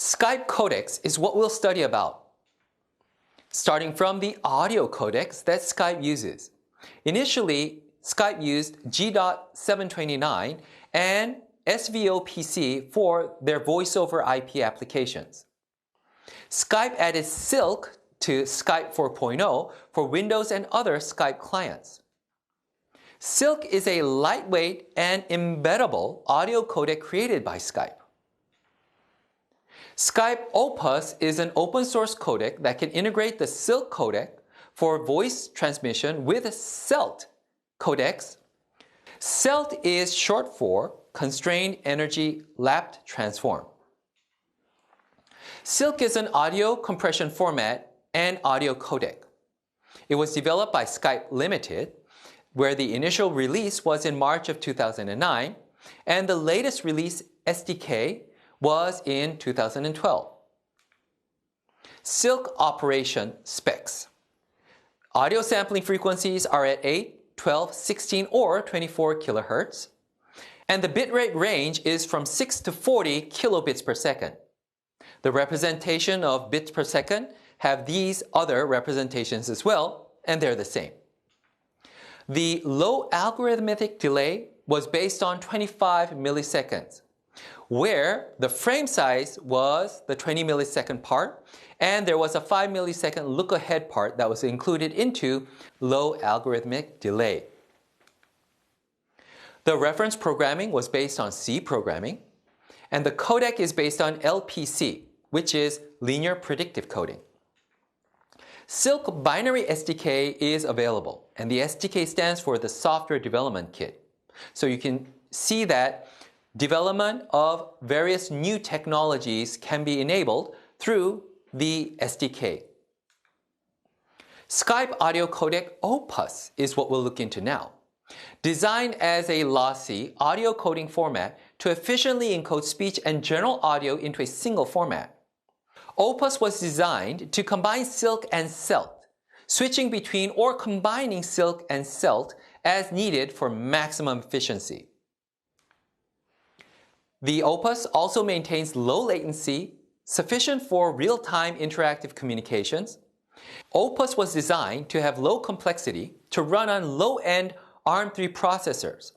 Skype Codecs is what we'll study about, starting from the audio codecs that Skype uses. Initially, Skype used G.729 and SVOPC for their voice-over IP applications. Skype added Silk to Skype 4.0 for Windows and other Skype clients. Silk is a lightweight and embeddable audio codec created by Skype. Skype Opus is an open source codec that can integrate the Silk codec for voice transmission with CELT codecs. CELT is short for Constrained Energy Lapped Transform. Silk is an audio compression format and audio codec. It was developed by Skype Limited, where the initial release was in March of 2009, and the latest release, SDK, was in 2012. Silk operation specs. Audio sampling frequencies are at 8, 12, 16, or 24 kHz, and the bitrate range is from 6 to 40 kilobits per second. The representation of bits per second have these other representations as well, and they're the same. The low algorithmic delay was based on 25 milliseconds, where the frame size was the 20 millisecond part, and there was a 5 millisecond look-ahead part that was included into low algorithmic delay. The reference programming was based on C programming, and the codec is based on LPC, which is linear predictive coding. Silk Binary SDK is available, and the SDK stands for the Software Development Kit. So you can see that development of various new technologies can be enabled through the SDK. Skype Audio Codec Opus is what we'll look into now. Designed as a lossy audio coding format to efficiently encode speech and general audio into a single format. Opus was designed to combine Silk and CELT, switching between or combining Silk and CELT as needed for maximum efficiency. The Opus also maintains low latency, sufficient for real-time interactive communications. Opus was designed to have low complexity to run on low-end ARM3 processors.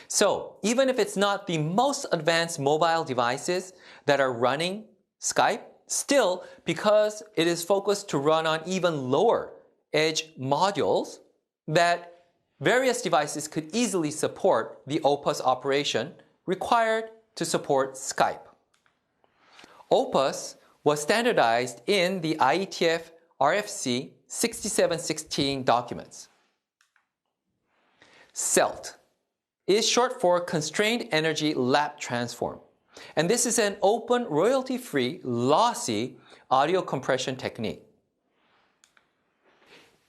So even if it's not the most advanced mobile devices that are running Skype, still, because it is focused to run on even lower edge modules, that various devices could easily support the Opus operation required to support Skype. Opus was standardized in the IETF RFC 6716 documents. CELT is short for Constrained Energy Lap Transform, and this is an open, royalty-free, lossy audio compression technique.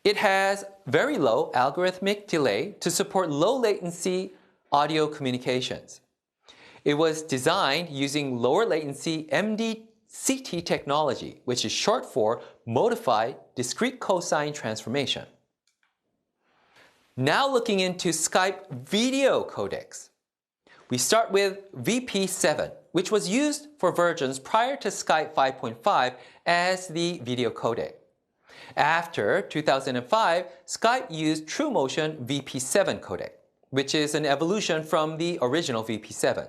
It has very low algorithmic delay to support low latency audio communications. It was designed using lower latency MDCT technology, which is short for Modified Discrete Cosine Transformation. Now looking into Skype video codecs. We start with VP7, which was used for versions prior to Skype 5.5 as the video codec. After 2005, Skype used TrueMotion VP7 codec, which is an evolution from the original VP7.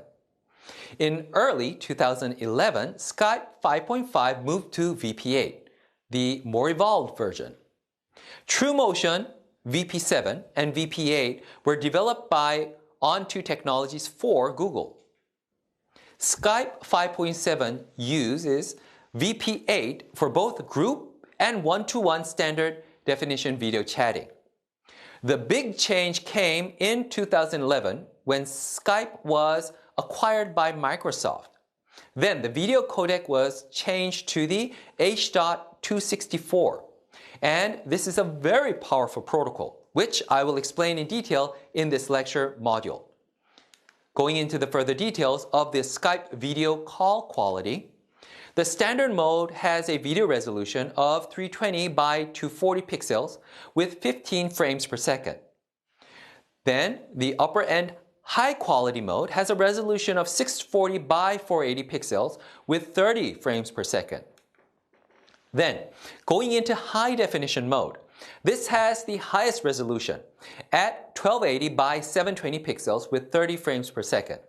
In early 2011, Skype 5.5 moved to VP8, the more evolved version. TrueMotion VP7 and VP8 were developed by On2 Technologies for Google. Skype 5.7 uses VP8 for both group and one-to-one standard definition video chatting. The big change came in 2011 when Skype was acquired by Microsoft. Then the video codec was changed to the H.264. And this is a very powerful protocol, which I will explain in detail in this lecture module. Going into the further details of the Skype video call quality, the standard mode has a video resolution of 320 by 240 pixels with 15 frames per second. Then the upper end High quality mode has a resolution of 640 by 480 pixels with 30 frames per second. Then, going into high definition mode, this has the highest resolution at 1280 by 720 pixels with 30 frames per second.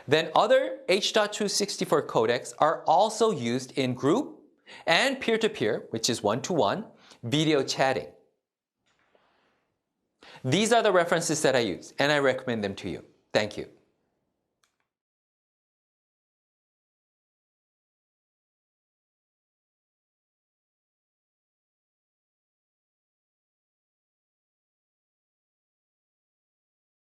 Then other H.264 codecs are also used in group and peer-to-peer, which is one-to-one, video chatting. These are the references that I use, and I recommend them to you. Thank you.